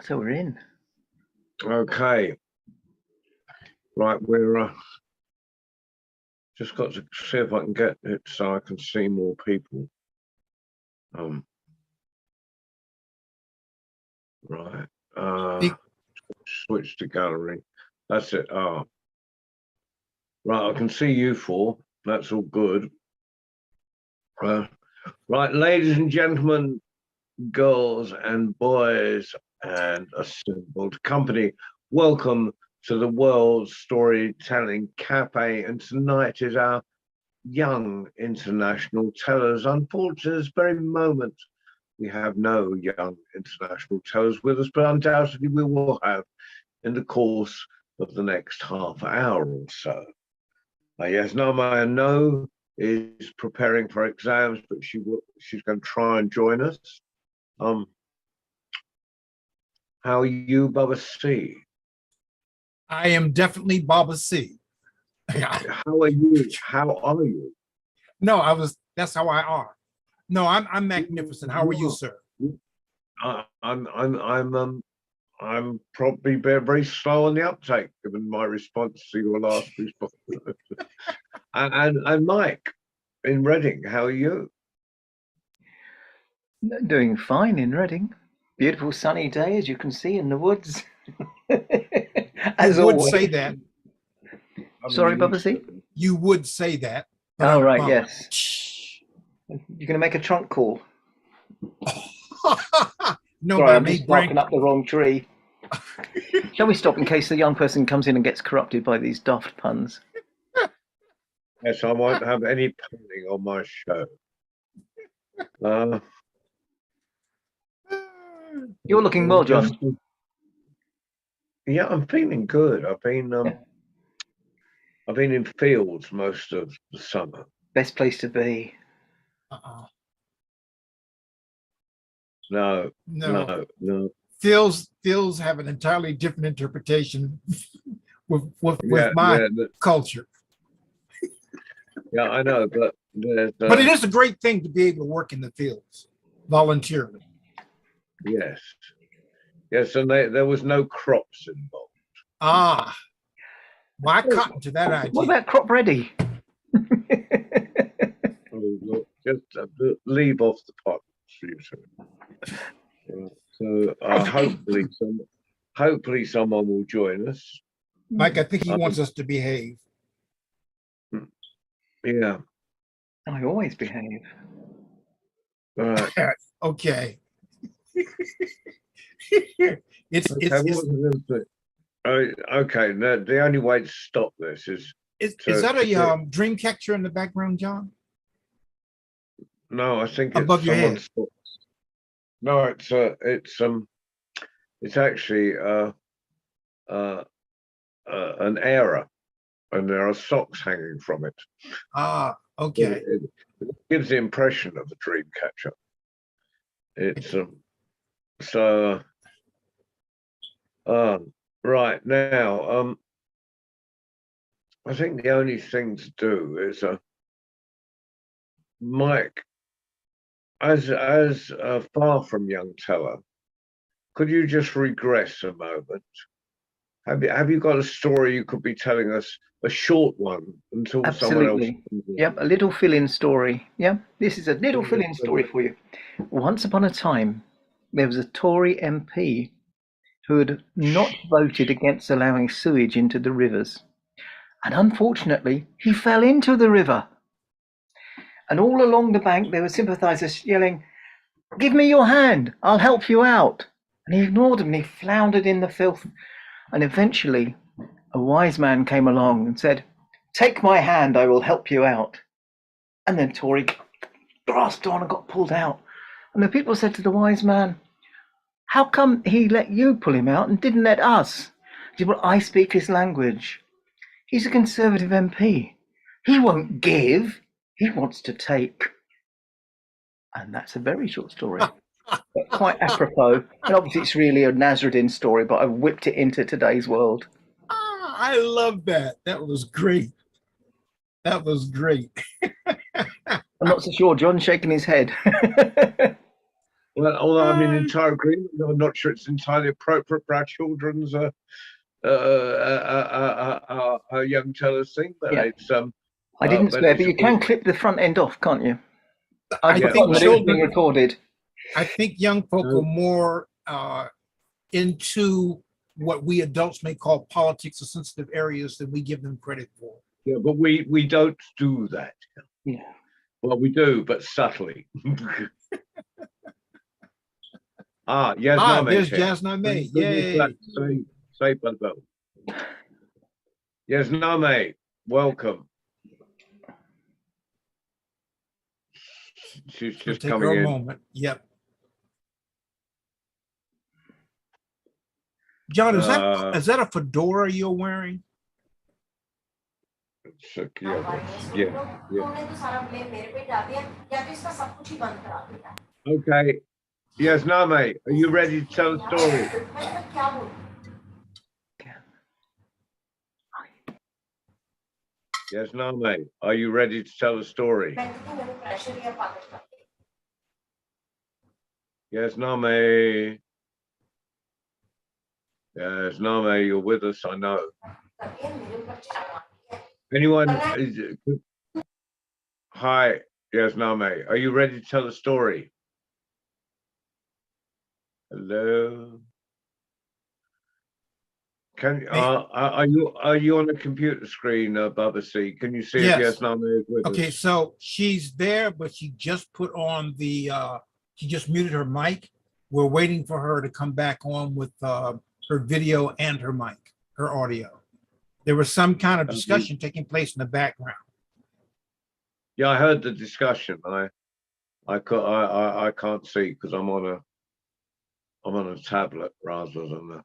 So we're in. Okay. Right, we're just got to see if I can get it so I can see more people. Right. Switch to gallery. That's it. Right, I can see you four. That's all good. Right, ladies and gentlemen, girls and boys and assembled company, welcome to the World Storytelling Cafe, and tonight is our Young International Tellers. Unfortunately, at this very moment, we have no young international tellers with us, but undoubtedly we will have in the course of the next half hour or so. Yes, Nama I know is preparing for exams, but she's going to try and join us. How are you, Baba C? I am definitely Baba C. How are you? How are you? No, that's how I are. No, I'm magnificent. How are you, sir? I'm probably very slow on the uptake, given my response to your last response. and Mike in Reading, how are you? Doing fine in Reading. Beautiful sunny day, as you can see in the woods. As you would say that. Sorry, Baba C? You would say that. Oh, right, yes. You're going to make a trunk call. No, sorry, I'm just barking up the wrong tree. Shall we stop in case the young person comes in and gets corrupted by these daft puns? Yes, I won't have any punning on my show. You're looking well, John. Yeah, I'm feeling good. I've been in fields most of the summer. Best place to be. No. Fields have an entirely different interpretation with my culture. Yeah, I know, but but it is a great thing to be able to work in the fields voluntarily. Yes, and there was no crops involved. Well, I cotton to that idea. What about crop ready? Just leave off the pot. So hopefully someone will join us. Mike, I think he wants us to behave. Yeah. I always behave. Right. Okay. Okay. The only way to stop this is that a dream catcher in the background, John? No, I think above your head. No, it's actually an error, and there are socks hanging from it. Okay. It gives the impression of a dream catcher. It's so right now. I think the only thing to do is Mike, as far from young teller, could you just regress a moment? Have you got a story you could be telling us, a short one, until someone else? Yep, a little fill-in story. Yeah, this is a little fill-in story for you. Once upon a time, there was a Tory MP who had not voted against allowing sewage into the rivers. And unfortunately, he fell into the river. And all along the bank, there were sympathisers yelling, "Give me your hand, I'll help you out." And he ignored them and he floundered in the filth. And eventually, a wise man came along and said, "Take my hand, I will help you out." And then Tory grasped on and got pulled out. And the people said to the wise man, "How come he let you pull him out and didn't let us?" He said, "Well, I speak his language. He's a Conservative MP. He won't give, he wants to take." And that's a very short story, but quite apropos. And obviously it's really a Nasruddin story, but I've whipped it into today's world. I love that. That was great. That was great. I'm not so sure. John's shaking his head. Well, although I'm in entire agreement, I'm not sure it's entirely appropriate for our children's young tellers thing, but Yeah. it's I didn't but swear, it's but you can clip the front end off, can't you? I I've think forgotten that it was being children, recorded. I think young folk are more into what we adults may call politics or sensitive areas than we give them credit for. Yeah, but we don't do that. Yeah. Well, we do, but subtly. Yes, There's Jasname. Yay. Say, Bubba. Yes, Name. Welcome. She's just Take coming her a in. moment. Yep. John, is that a fedora you're wearing? Yeah. Okay. Yes, Name. Are you ready to tell a story? Yes, Name. Are you ready to tell a story? Yes, Name. Yes, Name, you're with us, I know. Anyone? Hi, yes, Name. Are you ready to tell a story? Hello. Can are you on the computer screen, Bubba C? Can you see if yes, Name is with us? Okay, so she's there, but she just put on the she just muted her mic. We're waiting for her to come back on with her video and her mic, her audio. There was some kind of discussion taking place in the background. Yeah, I heard the discussion. I can't see because I'm on a tablet rather than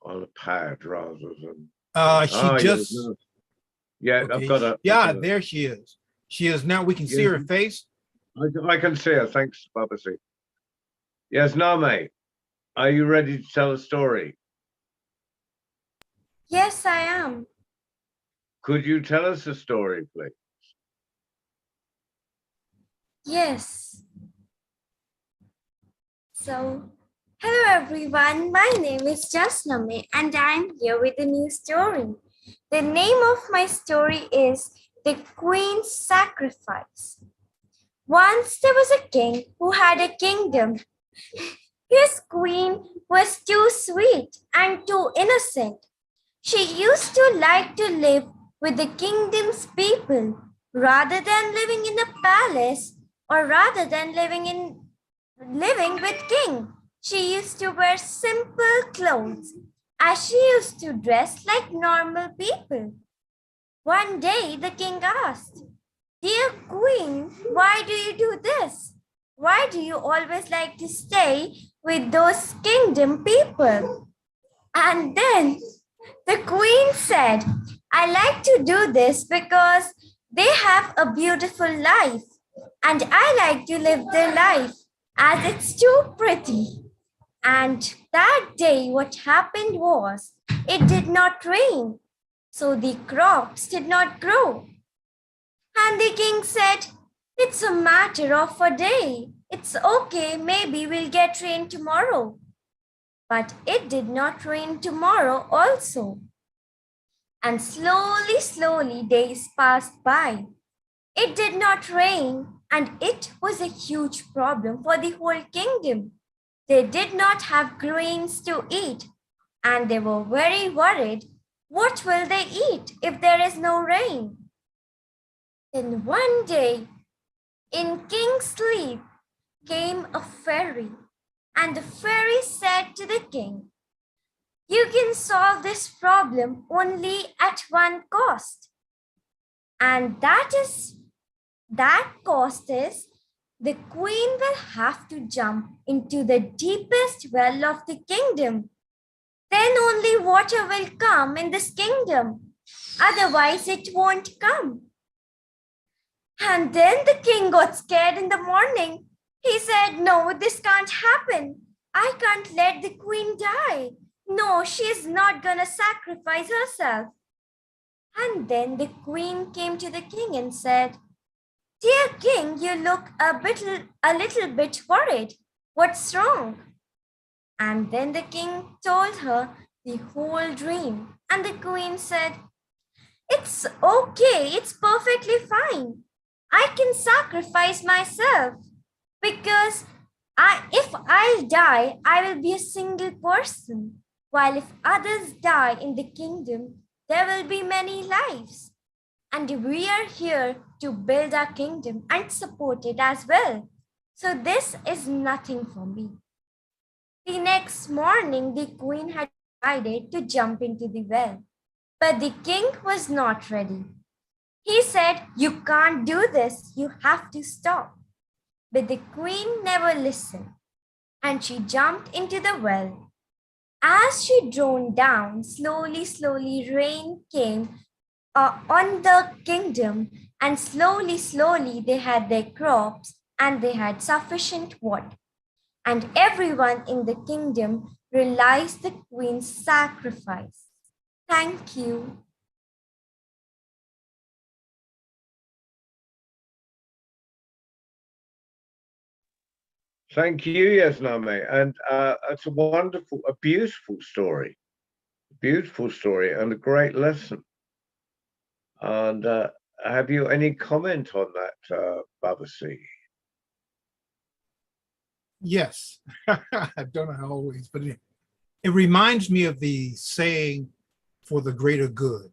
on a pad rather than. She just. Yeah, okay. I've got a. Yeah, there she is. She is now. We can see her face. I can see her. Thanks, Bubba C. Yes, Name. Are you ready to tell a story? Yes, I am. Could you tell us a story, please? Yes. So, hello everyone. My name is Jasname and I'm here with a new story. The name of my story is The Queen's Sacrifice. Once there was a king who had a kingdom. His queen was too sweet and too innocent. She used to like to live with the kingdom's people rather than living in a palace or rather than living with king. She used to wear simple clothes as she used to dress like normal people. One day the king asked, "Dear queen, why do you do this? Why do you always like to stay with those kingdom people?" And then the queen said, "I like to do this because they have a beautiful life and I like to live their life as it's too pretty." And that day what happened was it did not rain, so the crops did not grow. And the king said, "It's a matter of a day. It's okay, maybe we'll get rain tomorrow." But it did not rain tomorrow also. And slowly days passed by. It did not rain, and it was a huge problem for the whole kingdom. They did not have grains to eat, and they were very worried. What will they eat if there is no rain? Then one day, in king's sleep, came a fairy, and the fairy said to the king, "You can solve this problem only at one cost. And that cost is the queen will have to jump into the deepest well of the kingdom. Then only water will come in this kingdom. Otherwise, it won't come." And then the king got scared in the morning. He said, "No, this can't happen. I can't let the queen die. No, she's not gonna sacrifice herself." And then the queen came to the king and said, Dear king, you look a little bit worried. What's wrong? And then the king told her the whole dream. And the queen said, it's okay, it's perfectly fine. I can sacrifice myself because if I die, I will be a single person. While if others die in the kingdom, there will be many lives. And we are here to build our kingdom and support it as well. So this is nothing for me. The next morning, the queen had decided to jump into the well, but the king was not ready. He said, you can't do this, you have to stop. But the queen never listened, and she jumped into the well. As she droned down, slowly, rain came on the kingdom, and slowly, they had their crops and they had sufficient water. And everyone in the kingdom realized the queen's sacrifice. Thank you. Thank you, Yasname. And it's a beautiful story, and a great lesson. And have you any comment on that, Babasi? Yes, I've done it always, but it reminds me of the saying, for the greater good.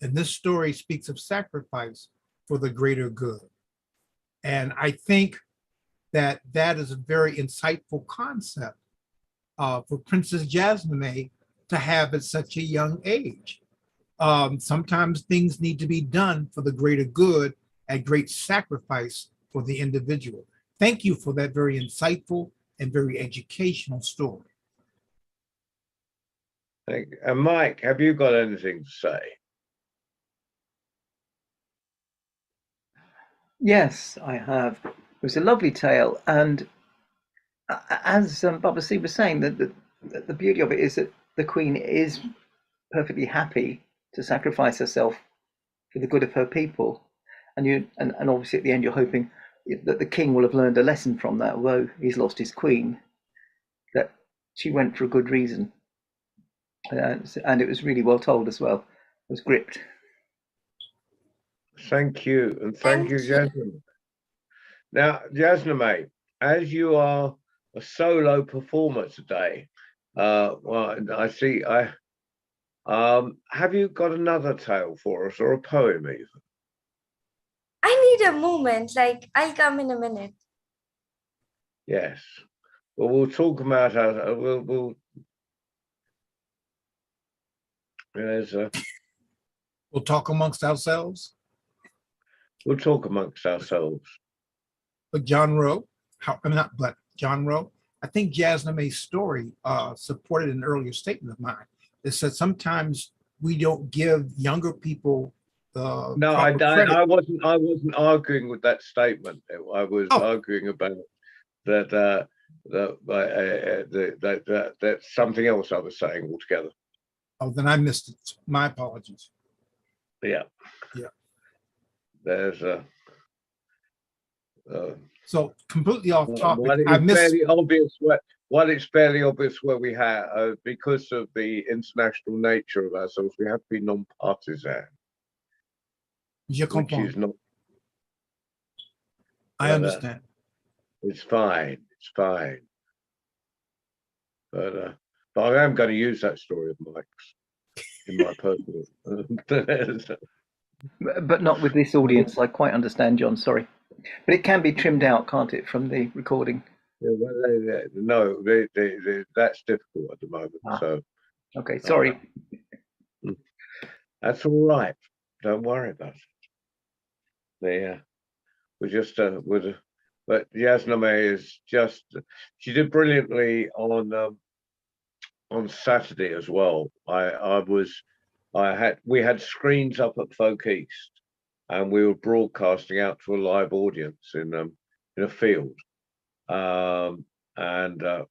And this story speaks of sacrifice for the greater good. And I think that that is a very insightful concept for Princess Jasmine to have at such a young age. Sometimes things need to be done for the greater good at great sacrifice for the individual. Thank you for that very insightful and very educational story. And Mike, have you got anything to say? Yes, I have. It was a lovely tale, and as Babasi was saying, the beauty of it is that the queen is perfectly happy to sacrifice herself for the good of her people, and obviously at the end you're hoping that the king will have learned a lesson from that, although he's lost his queen, that she went for a good reason, and it was really well told as well. It was gripped. Thank you, and thank you, Jasmine. Now, Jasmine, as you are a solo performer today, well, I see. Have you got another tale for us, or a poem even? I need a moment, like I'll come in a minute. Yes. Well, we'll talk about our. We'll talk amongst ourselves. We'll talk amongst ourselves. But John Rowe, John Rowe, I think Jasmine's story supported an earlier statement of mine. It said sometimes we don't give younger people the No, I wasn't arguing with that statement. I was arguing about that that's something else I was saying altogether. Oh, then I missed it. My apologies. Yeah. There's so completely off topic. While it's fairly obvious where we have, because of the international nature of ourselves, we have to be non-partisan. Which is not. I understand. It's fine. It's fine. But I am going to use that story of Mike's in my personal. But not with this audience. I quite understand, John. Sorry, but it can be trimmed out, can't it, from the recording? Yeah, no, that's difficult at the moment. So okay, sorry. That's all right. Don't worry about it. We're just but Jasmine is just, she did brilliantly on Saturday as well. We had screens up at Folk East, and we were broadcasting out to a live audience in a field, and I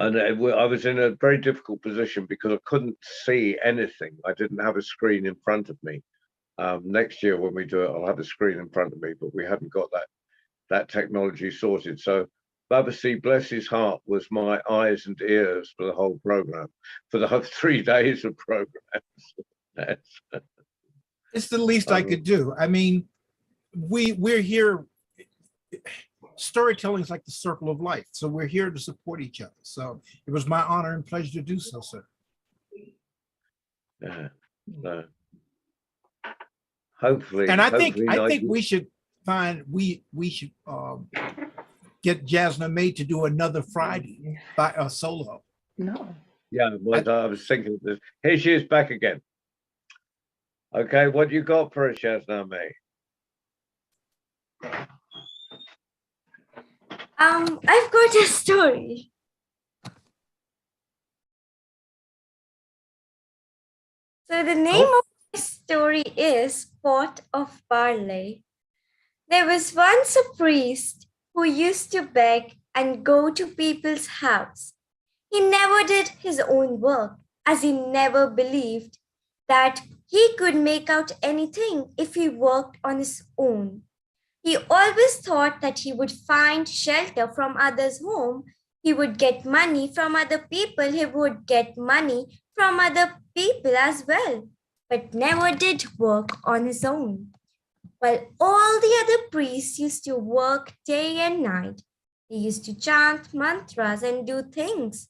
was in a very difficult position because I couldn't see anything. I didn't have a screen in front of me, Next year when we do it, I'll have a screen in front of me, but we haven't got that technology sorted. So Babasi, bless his heart, was my eyes and ears for the whole program, for the whole 3 days of programs. It's the least I could do. I mean, we're here. Storytelling is like the circle of life. So we're here to support each other. So it was my honor and pleasure to do so, sir. Yeah. So hopefully, And I think Nigel- we should get Jasna May to do another Friday by a solo. No. Yeah, well, I was thinking of this. Here she is back again. Okay, what you got for us, Jasna May? I've got a story. So the name of the story is Pot of Barley. There was once a priest who used to beg and go to people's house. He never did his own work, as he never believed that he could make out anything if he worked on his own. He always thought that he would find shelter from others' home. He would get money from other people. He would get money from other people as well, but never did work on his own. While all the other priests used to work day and night, they used to chant mantras and do things.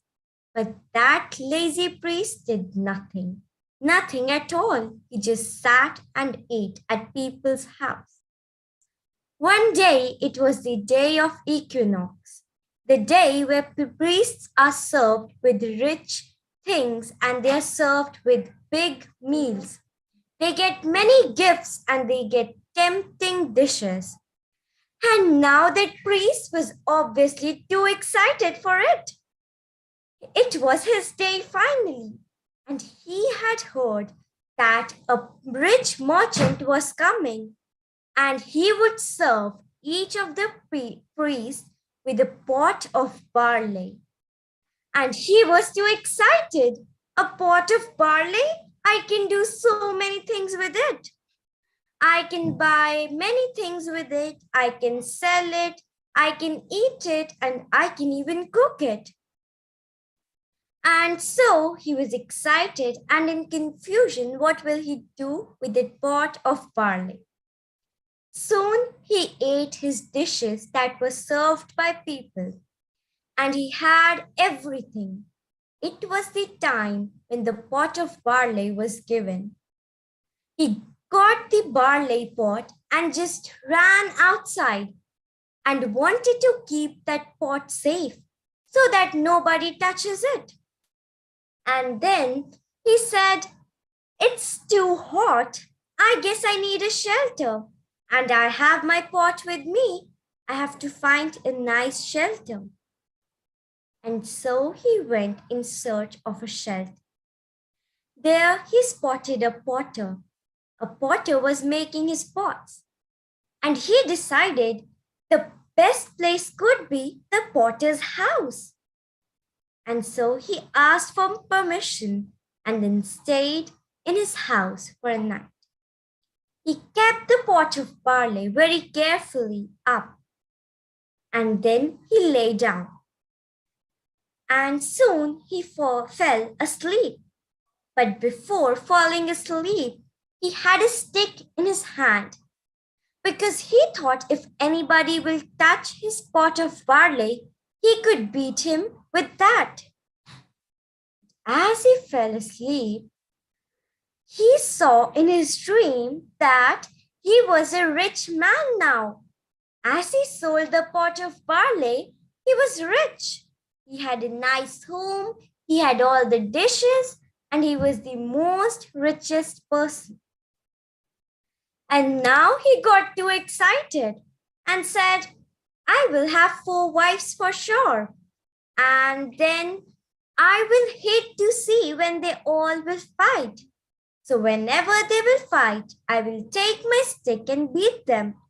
But that lazy priest did nothing, nothing at all. He just sat and ate at people's house. One day, it was the day of equinox, the day where the priests are served with rich things and they are served with big meals. They get many gifts and they get tempting dishes. And now that priest was obviously too excited for it. It was his day finally, and he had heard that a rich merchant was coming, and he would serve each of the priests with a pot of barley. And he was too excited. A pot of barley? I can do so many things with it. I can buy many things with it. I can sell it. I can eat it, and I can even cook it. And so he was excited and in confusion. What will he do with that pot of barley? Soon he ate his dishes that were served by people, and he had everything. It was the time when the pot of barley was given. He got the barley pot and just ran outside and wanted to keep that pot safe so that nobody touches it. And then he said, "It's too hot. I guess I need a shelter. And I have my pot with me. I have to find a nice shelter." And so he went in search of a shelter. There he spotted a potter. A potter was making his pots. And he decided the best place could be the potter's house. And so he asked for permission and then stayed in his house for a night. He kept the pot of barley very carefully up, and then he lay down. And soon he fell asleep. But before falling asleep, he had a stick in his hand because he thought if anybody will touch his pot of barley, he could beat him with that. As he fell asleep, he saw in his dream that he was a rich man now. As he sold the pot of barley, he was rich. He had a nice home, he had all the dishes, and he was the most richest person. And now he got too excited and said, "I will have 4 wives for sure. And then I will hate to see when they all will fight. So whenever they will fight, I will take my stick and beat them."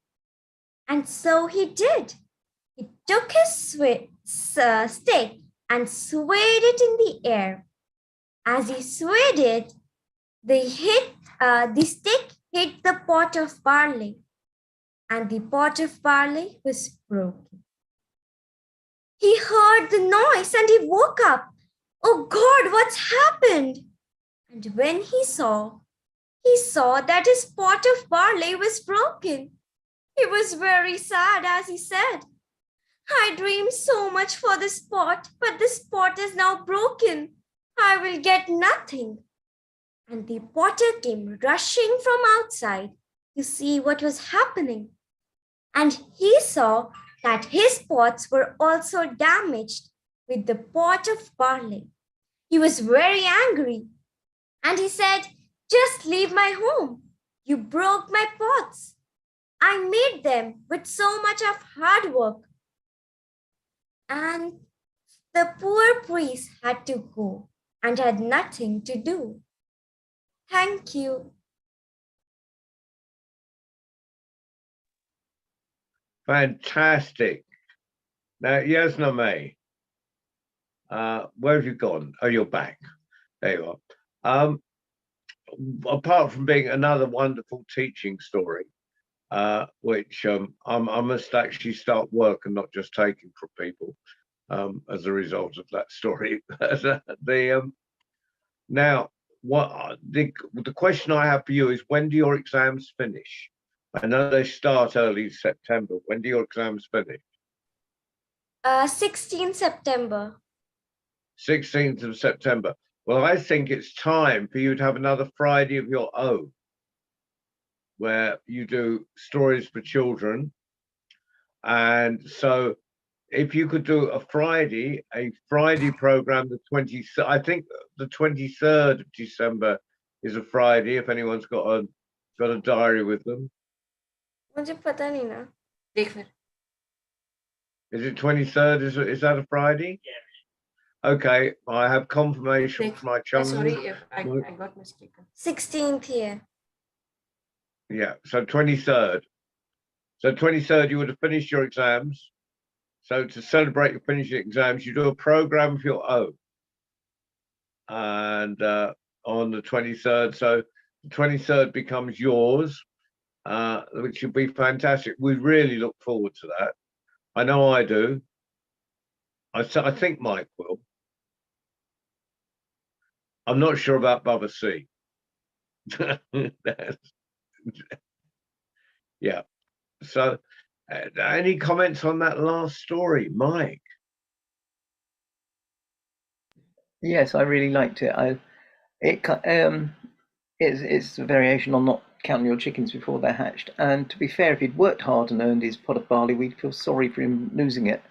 And so he did. He took his stick and swayed it in the air. As he swayed it, the stick hit the pot of barley, and the pot of barley was broken. He heard the noise and he woke up. Oh God, what's happened? And when he saw that his pot of barley was broken. He was very sad as he said, I dreamed so much for this pot, but this pot is now broken. I will get nothing. And the potter came rushing from outside to see what was happening. And he saw that his pots were also damaged with the pot of barley. He was very angry and he said, just leave my home. You broke my pots. I made them with so much of hard work. And the poor priest had to go and had nothing to do. Thank you. Fantastic. Now, Yasname, where have you gone? Oh, you're back. There you are. Apart from being another wonderful teaching story, which I must actually start work and not just taking from people as a result of that story. Now, what the question I have for you is, when do your exams finish? I know they start early September. When do your exams finish? 16 September. 16th of September. Well, I think it's time for you to have another Friday of your own, where you do stories for children. And so if you could do a Friday program, I think the 23rd of December is a Friday, if anyone's got a diary with them. मुझे पता नहीं ना. देख फिर. Is it 23rd? Is that a Friday? Yeah. Okay, I have confirmation from my chum. Sorry if I got mistaken. 16th here. Yeah, so 23rd. So 23rd, you would have finished your exams. So to celebrate your finishing exams, you do a program of your own. And on the 23rd, so the 23rd becomes yours, which would be fantastic. We really look forward to that. I know I do. I think Mike will. I'm not sure about Bubba C. Yeah. So, any comments on that last story, Mike? Yes, I really liked it. It's a variation on not counting your chickens before they're hatched. And to be fair, if he'd worked hard and earned his pot of barley, we'd feel sorry for him losing it.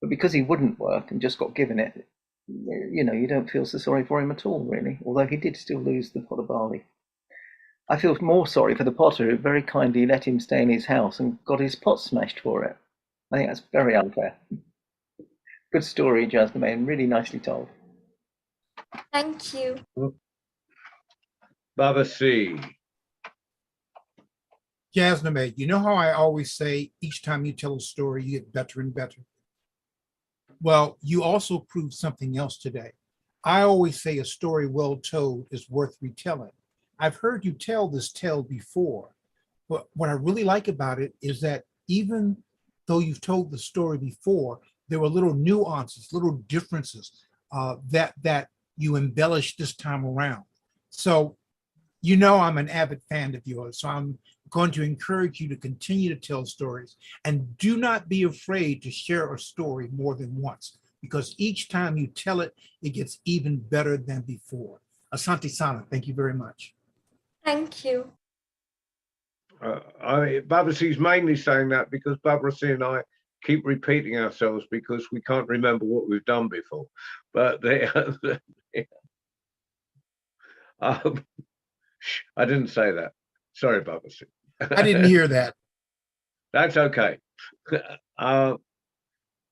But because he wouldn't work and just got given it, you don't feel so sorry for him at all, really. Although he did still lose the pot of barley. I feel more sorry for the potter who very kindly let him stay in his house and got his pot smashed for it. I think that's very unfair. Good story, Jasmine, really nicely told. Thank you. Bubba C. Jasmine, you know how I always say each time you tell a story, you get better and better? Well, you also proved something else today. I always say a story well told is worth retelling. I've heard you tell this tale before, but what I really like about it is that even though you've told the story before, there were little nuances, little differences that you embellished this time around. So, I'm an avid fan of yours, so I'm going to encourage you to continue to tell stories, and do not be afraid to share a story more than once, because each time you tell it, it gets even better than before. Asante Sana, thank you very much. Thank you. Barbara C's mainly saying that because Barbara C and I keep repeating ourselves because we can't remember what we've done before. But I didn't say that. Sorry, Barbara C. I didn't hear that. That's okay.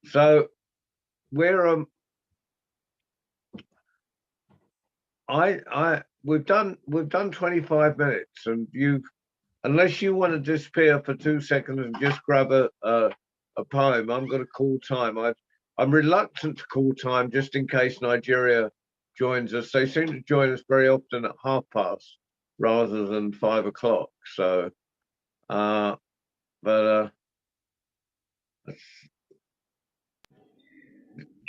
So we're we've done 25 minutes, and unless you want to disappear for 2 seconds and just grab a poem, I'm going to call time. I'm reluctant to call time just in case Nigeria joins us. They seem to join us very often at past. rather than 5 o'clock. So, John,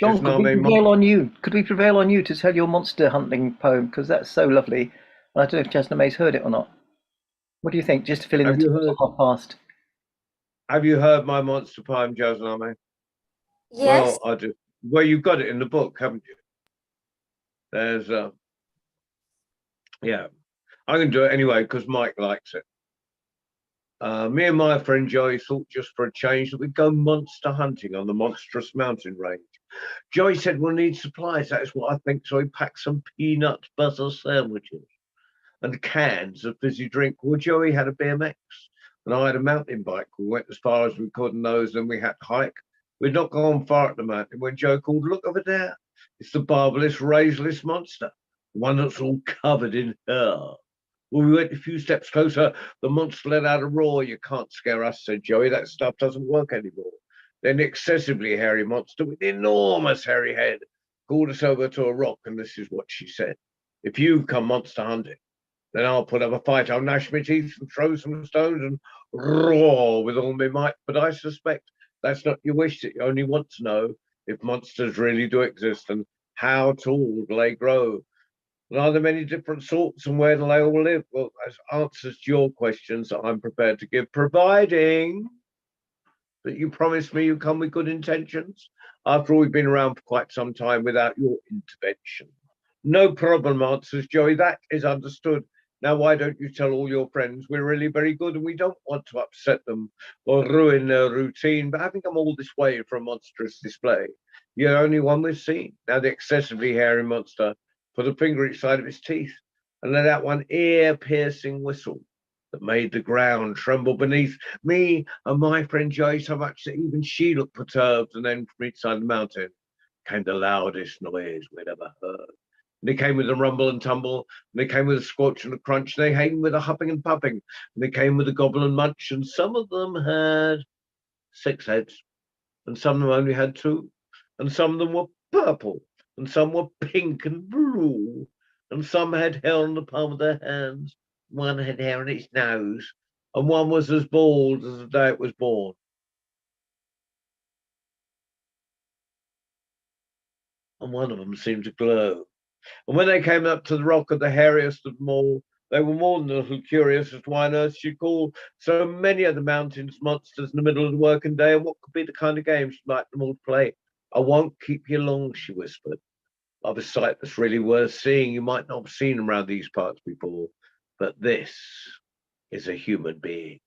just could not we me. prevail on you? Could we prevail on you to tell your monster hunting poem? Because that's so lovely. And I don't know if Jasna May's heard it or not. What do you think? Just to fill in Have the you time heard? of our past. Have you heard my monster poem, Jasname? Yes. Well, I do. Well, you've got it in the book, haven't you? There's yeah. I can do it anyway because Mike likes it. Me and my friend Joey thought just for a change that we'd go monster hunting on the monstrous mountain range. Joey said we'll need supplies. That's what I think. So he packed some peanut butter sandwiches and cans of fizzy drink. Well, Joey had a BMX and I had a mountain bike. We went as far as we could in those, and we had to hike. We'd not gone far up the mountain when Joe called, "Look over there. It's the barbless, razorless monster, the one that's all covered in hair." Well, we went a few steps closer. The monster let out a roar. "You can't scare us," said Joey. "That stuff doesn't work anymore." Then the excessively hairy monster with the enormous hairy head called us over to a rock, and this is what she said: "If you come monster hunting, then I'll put up a fight. I'll gnash my teeth and throw some stones and roar with all my might. But I suspect that's not your wish, that you only want to know if monsters really do exist and how tall do they grow. And are there many different sorts and where do they all live?" Well, as answers to your questions that I'm prepared to give, providing that you promise me you come with good intentions. After all, we've been around for quite some time without your intervention. "No problem," answers Joey. "That is understood. Now, why don't you tell all your friends we're really very good and we don't want to upset them or ruin their routine, but having come all this way for a monstrous display, you're the only one we've seen." Now, the excessively hairy monster put a finger each side of his teeth and let out one ear-piercing whistle that made the ground tremble beneath me and my friend Joey so much that even she looked perturbed. And then from each side of the mountain came the loudest noise we'd ever heard. And they came with a rumble and tumble, and they came with a squelch and a crunch, and they came with a huffing and puffing, and they came with a gobble and munch, and some of them had 6 heads, and some of them only had 2, and some of them were purple, and some were pink and blue, and some had hair on the palm of their hands, one had hair on its nose, and one was as bald as the day it was born. And one of them seemed to glow. And when they came up to the rock of the hairiest of them all, they were more than a little curious as to why on earth she'd call so many of the mountains monsters in the middle of the working day, and what could be the kind of games she'd like them all to play. "I won't keep you long," she whispered. "I've a sight that's really worth seeing. You might not have seen them around these parts before, but this is a human being.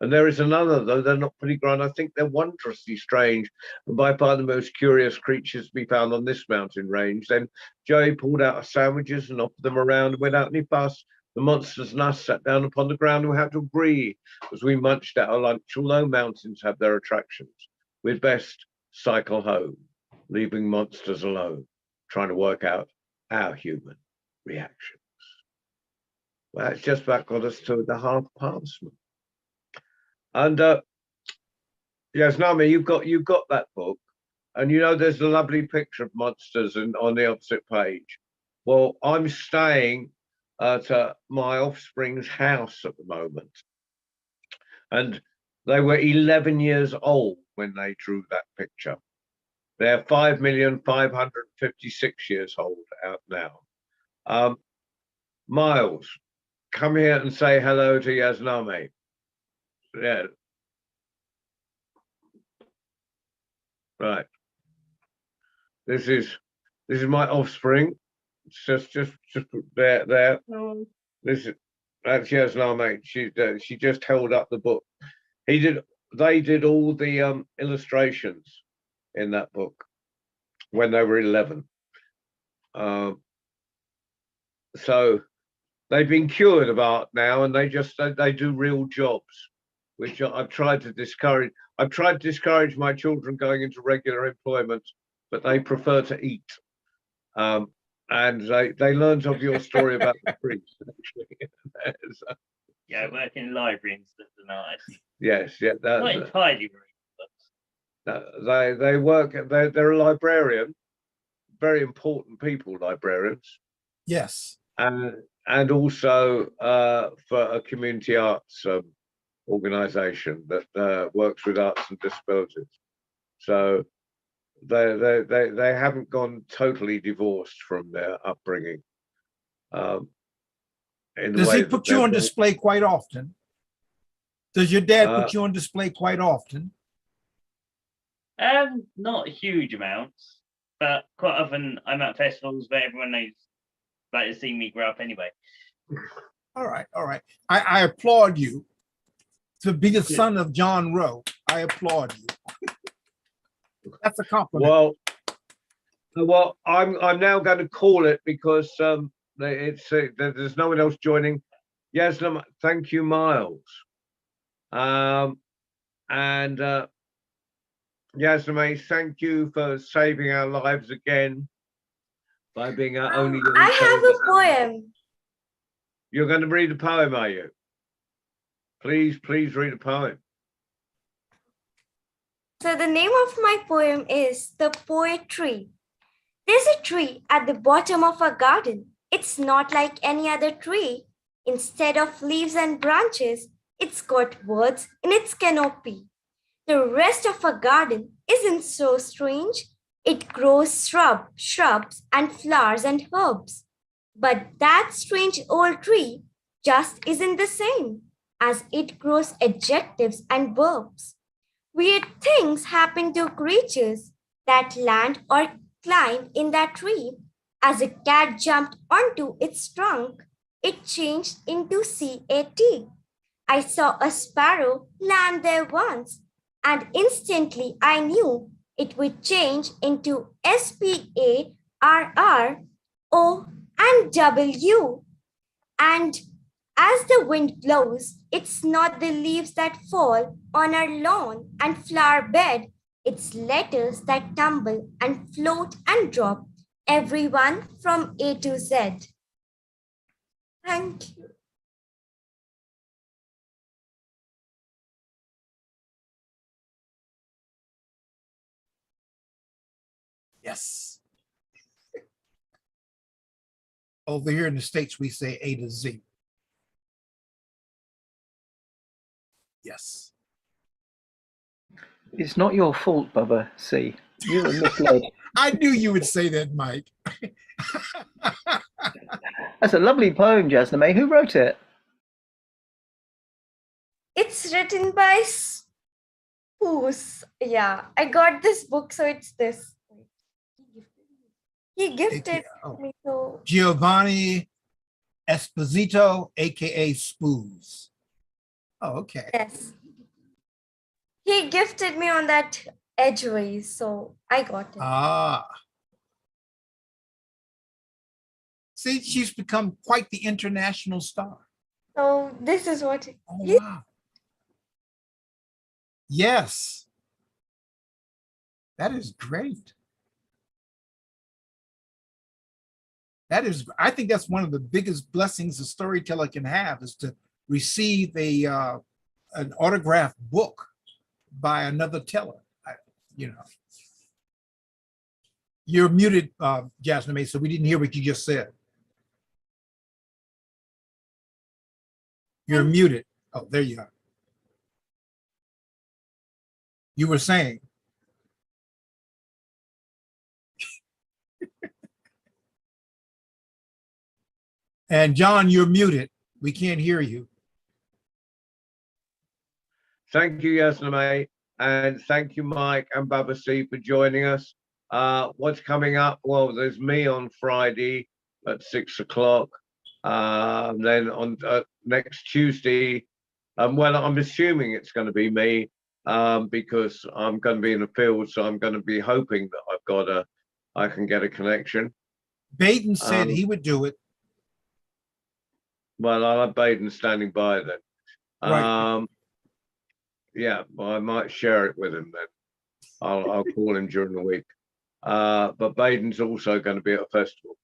And there is another, though they're not pretty grown. I think they're wondrously strange, and by far the most curious creatures to be found on this mountain range." Then Joey pulled out our sandwiches and offered them around, and without any fuss, the monsters and us sat down upon the ground, and we had to agree as we munched at our lunch, although mountains have their attractions, we'd best cycle home, leaving monsters alone, trying to work out our human reactions. Well, that's just about got us to the half past. And yes, Nami, you've got that book, and you know there's a lovely picture of monsters on the opposite page. Well, I'm staying at my offspring's house at the moment, and they were 11 years old when they drew that picture. They're 5,556 years old out now. Miles, come here and say hello to Yasnami. Yeah. Right. This is my offspring. It's just there. This is that's Yasnami. She just held up the book. They did all the illustrations in that book when they were 11. So they've been cured of art now, and they do real jobs, which I've tried to discourage. I've tried to discourage my children going into regular employment, but they prefer to eat. And they learned of your story about the priest, actually. So, Yeah, work in library instead of art. yes, yeah. Not entirely they work. They're a librarian, very important people, librarians. Yes. And and also for a community arts organisation that works with arts and disabilities. So they haven't gone totally divorced from their upbringing. Does he put you on display quite often? Does your dad put you on display quite often? Not huge amounts, but quite often I'm at festivals where everyone knows, like, has seen me grow up anyway. All right, all right. I applaud you. To be the son of John Rowe, I applaud you. That's a compliment. Well, I'm now going to call it because it's there's no one else joining. Yasna, thank you, Miles. And Yasna, thank you for saving our lives again by being our only. I have a poem. You're going to read a poem, are you? Please read a poem. So the name of my poem is The Poetry. There's a tree at the bottom of a garden. It's not like any other tree. Instead of leaves and branches, it's got words in its canopy. The rest of a garden isn't so strange. It grows shrubs and flowers and herbs. But that strange old tree just isn't the same, as it grows adjectives and verbs. Weird things happen to creatures that land or climb in that tree. As a cat jumped onto its trunk, it changed into CAT. I saw a sparrow land there once, and instantly I knew it would change into SPARRO and W. And as the wind blows, it's not the leaves that fall on our lawn and flower bed. It's letters that tumble and float and drop, everyone from A to Z. Thank you. Yes. Over here in the States, we say A to Z. Yes. It's not your fault, Bubba C. You were misled. I knew you would say that, Mike. That's a lovely poem, Jasna May. Who wrote it? It's written by Spoos. Yeah, I got this book, so it's this. He gifted me, so Giovanni Esposito, aka Spoos. Oh, okay. yes. He gifted me on that Edgeways, so I got it. Ah. See, she's become quite the international star. So this is what Oh, wow. Yes. That is great. That is, I think that's one of the biggest blessings a storyteller can have, is to receive an autographed book by another teller. You know, you're muted, Jasna May, so we didn't hear what you just said. You're muted. Oh, there you are. You were saying. And John, you're muted. We can't hear you. Thank you, Yasna May, and thank you, Mike and Bubba C, for joining us. What's coming up? Well, there's me on Friday at 6 o'clock. Then on next Tuesday, well, I'm assuming it's going to be me because I'm going to be in the field, so I'm going to be hoping that I can get a connection. Baden said he would do it. Well, I'll have Baden standing by then. Right. Yeah, well, I might share it with him then. I'll call him during the week. But Baden's also going to be at a festival.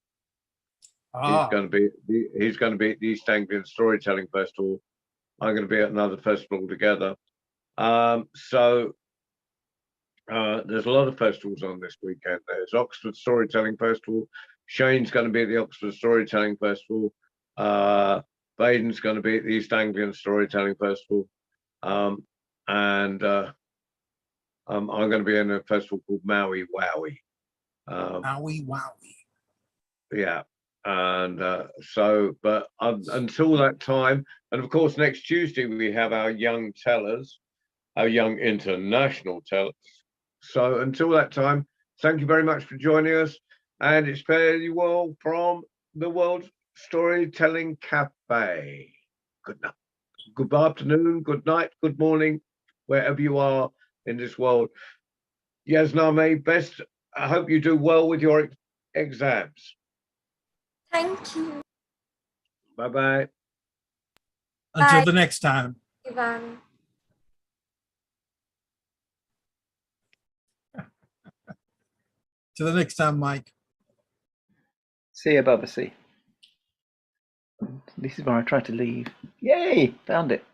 Ah. He's going to be at the East Anglian Storytelling Festival. I'm going to be at another festival together. So there's a lot of festivals on this weekend. There's Oxford Storytelling Festival. Shane's going to be at the Oxford Storytelling Festival. Baden's going to be at the East Anglian Storytelling Festival. And I'm going to be in a festival called Maui Wowie. Wowie, wowie. Yeah. And but until that time, and of course, next Tuesday, we have our young tellers, our young international tellers. So until that time, thank you very much for joining us. And it's fare you well from the World Storytelling Cafe. Good night, good afternoon, good night, good morning, wherever you are in this world. Yazname, best. I hope you do well with your exams. Thank you. Bye-bye. Until Bye. the next time. Ivan. Till the next time, Mike. See you, Babasi. This is where I try to leave. Yay! Found it.